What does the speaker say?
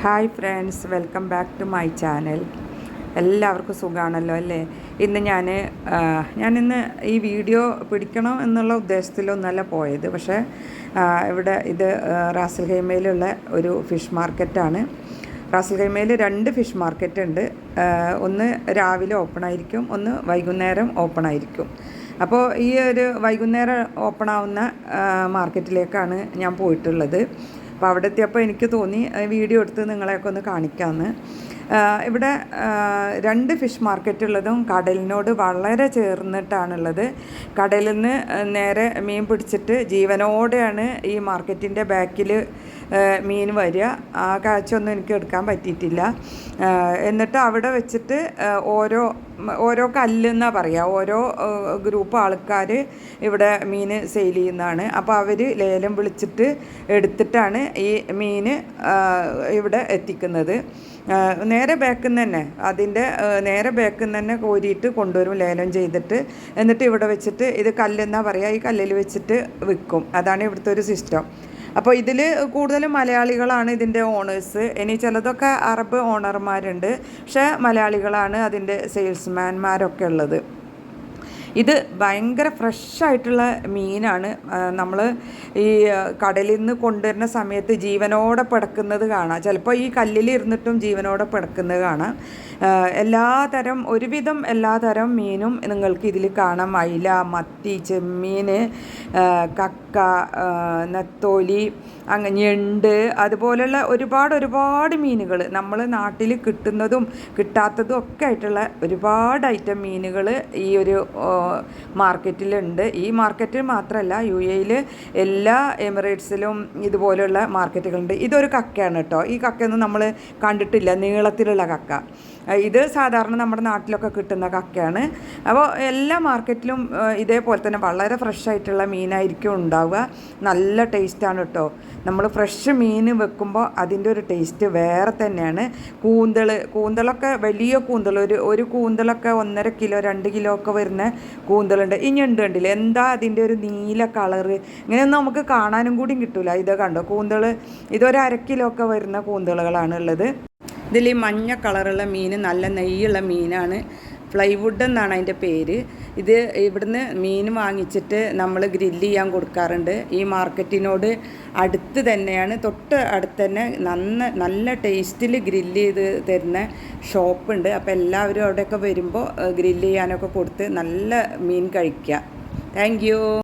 Hi friends, welcome back to my channel. എല്ലാവർക്കും സുഖമാണല്ലോ അല്ലേ? ഇന്ന് ഞാനിന്ന് ഈ വീഡിയോ പിടിക്കണം എന്നുള്ള ഉദ്ദേശത്തിലൊന്നല്ല പോയത്. പക്ഷേ ഇത് റാസൽ ഖൈമയിലുള്ള ഒരു ഫിഷ് മാർക്കറ്റാണ്. റാസൽ ഖൈമയിൽ 2 ഫിഷ് മാർക്കറ്റ് ഉണ്ട്. ഒന്ന് രാവിലെ ഓപ്പൺ ആയിരിക്കും, ഒന്ന് വൈകുന്നേരം ഓപ്പൺ ആയിരിക്കും. അപ്പോൾ ഈ ഒരു വൈകുന്നേരം ഓപ്പൺ ആവുന്ന മാർക്കറ്റിലേക്കാണ് ഞാൻ പോയിട്ടുള്ളത്. അപ്പോൾ അവിടെ എത്തിയപ്പോൾ എനിക്ക് തോന്നി വീഡിയോ എടുത്ത് നിങ്ങളെയൊക്കെ ഒന്ന് കാണിക്കാമെന്ന്. ഇവിടെ 2 ഫിഷ് മാർക്കറ്റ് ഉള്ളതും കടലിനോട് വളരെ ചേർന്നിട്ടാണുള്ളത്. കടലിൽ നിന്ന് നേരെ മീൻ പിടിച്ചിട്ട് ജീവനോടെയാണ് ഈ മാർക്കറ്റിൻ്റെ ബാക്കിൽ മീൻ വരിക. ആ കാഴ്ചയൊന്നും എനിക്ക് എടുക്കാൻ പറ്റിയിട്ടില്ല. എന്നിട്ട് അവിടെ വെച്ചിട്ട് ഓരോ കല്ലെന്നാണ് പറയുക, ഓരോ ഗ്രൂപ്പ് ആൾക്കാർ ഇവിടെ മീൻ സെയിൽ ചെയ്യുന്നതാണ്. അപ്പോൾ അവർ ലേലം വിളിച്ചിട്ട് എടുത്തിട്ടാണ് ഈ മീൻ ഇവിടെ എത്തിക്കുന്നത്. നേരെ ബാക്കിൽ നിന്ന് തന്നെ നേരെ ബാക്കിൽ നിന്ന് തന്നെ കോരിയിട്ട് കൊണ്ടുവരും ലേലം ചെയ്തിട്ട്. എന്നിട്ട് ഇവിടെ വെച്ചിട്ട് ഇത് കല്ലെന്നാണ് പറയുക, ഈ കല്ലിൽ വെച്ചിട്ട് വിൽക്കും. അതാണ് ഇവിടുത്തെ ഒരു സിസ്റ്റം. അപ്പോൾ ഇതിൽ കൂടുതലും മലയാളികളാണ് ഇതിൻ്റെ ഓണേഴ്സ്. ഇനി ചിലതൊക്കെ അറബ് ഓണർമാരുണ്ട്, പക്ഷേ മലയാളികളാണ് അതിൻ്റെ സെയിൽസ്മാൻമാരൊക്കെ ഉള്ളത്. ഇത് ഭയങ്കര ഫ്രഷായിട്ടുള്ള മീനാണ്. നമ്മൾ ഈ കടലിൽ നിന്ന് കൊണ്ടുവരുന്ന സമയത്ത് ജീവനോടെ പിടക്കുന്നത് കാണാം. ചിലപ്പോൾ ഈ കല്ലിൽ ഇരുന്നിട്ടും ജീവനോടെ പിടക്കുന്നത് കാണാം. ഒരുവിധം എല്ലാതരം മീനും നിങ്ങൾക്ക് ഇതിൽ കാണാം. അയില, മത്തി, ചെമ്മീൻ, കക്ക, നെത്തോലി, ഞണ്ട്, അതുപോലെയുള്ള ഒരുപാട് മീനുകൾ, നമ്മൾ നാട്ടിൽ കിട്ടുന്നതും കിട്ടാത്തതും ഒക്കെ ആയിട്ടുള്ള ഒരുപാട് ഐറ്റം മീനുകൾ ഈ ഒരു മാർക്കറ്റിലുണ്ട്. ഈ മാർക്കറ്റിൽ മാത്രമല്ല, UAE എല്ലാ എമിറേറ്റ്സിലും ഇതുപോലെയുള്ള മാർക്കറ്റുകളുണ്ട്. ഇതൊരു കക്കയാണ് കേട്ടോ. ഈ കക്കയൊന്നും നമ്മൾ കണ്ടിട്ടില്ല, നീളത്തിലുള്ള കക്ക. ഇത് സാധാരണ നമ്മുടെ നാട്ടിലൊക്കെ കിട്ടുന്ന കക്കയാണ്. അപ്പോൾ എല്ലാ മാർക്കറ്റിലും ഇതേപോലെ തന്നെ വളരെ ഫ്രഷായിട്ടുള്ള മീനായിരിക്കും ഉണ്ടാവുക. നല്ല ടേസ്റ്റാണ് കേട്ടോ. നമ്മൾ ഫ്രഷ് മീൻ വെക്കുമ്പോൾ അതിൻ്റെ ഒരു ടേസ്റ്റ് വേറെ തന്നെയാണ്. കൂന്തളൊക്കെ വലിയ കൂന്തൾ, ഒരു കൂന്തളൊക്കെ 1.5 കിലോ 2 കിലോ ഒക്കെ വരുന്ന കൂന്തളുണ്ട്. ഈ ഞണ്ട് കണ്ടില്ല, എന്താ അതിൻ്റെ ഒരു നീല കളറ്, ഇങ്ങനെയൊന്നും നമുക്ക് കാണാനും കൂടിയും കിട്ടില്ല. ഇത് കണ്ടോ കൂന്തൾ, ഇതൊരു 1/2 കിലോ ഒക്കെ വരുന്ന കൂന്തളുകളാണ് ഉള്ളത്. ഇതിൽ ഈ മഞ്ഞ കളറുള്ള മീൻ നല്ല നെയ്യുള്ള മീനാണ്. ഫ്ലൈവുഡ് എന്നാണ് അതിൻ്റെ പേര്. ഇത് ഇവിടുന്ന് മീൻ വാങ്ങിച്ചിട്ട് നമ്മൾ ഗ്രില്ല് ചെയ്യാൻ കൊടുക്കാറുണ്ട്. ഈ മാർക്കറ്റിനോട് അടുത്ത് തന്നെയാണ്, തൊട്ട് അടുത്ത് തന്നെ നല്ല ടേസ്റ്റിൽ ഗ്രില്ല് ചെയ്ത് തരുന്ന ഷോപ്പുണ്ട്. അപ്പോൾ എല്ലാവരും അവിടെയൊക്കെ വരുമ്പോൾ ഗ്രില്ല് ചെയ്യാനൊക്കെ കൊടുത്ത് നല്ല മീൻ കഴിക്കുക. Thank you.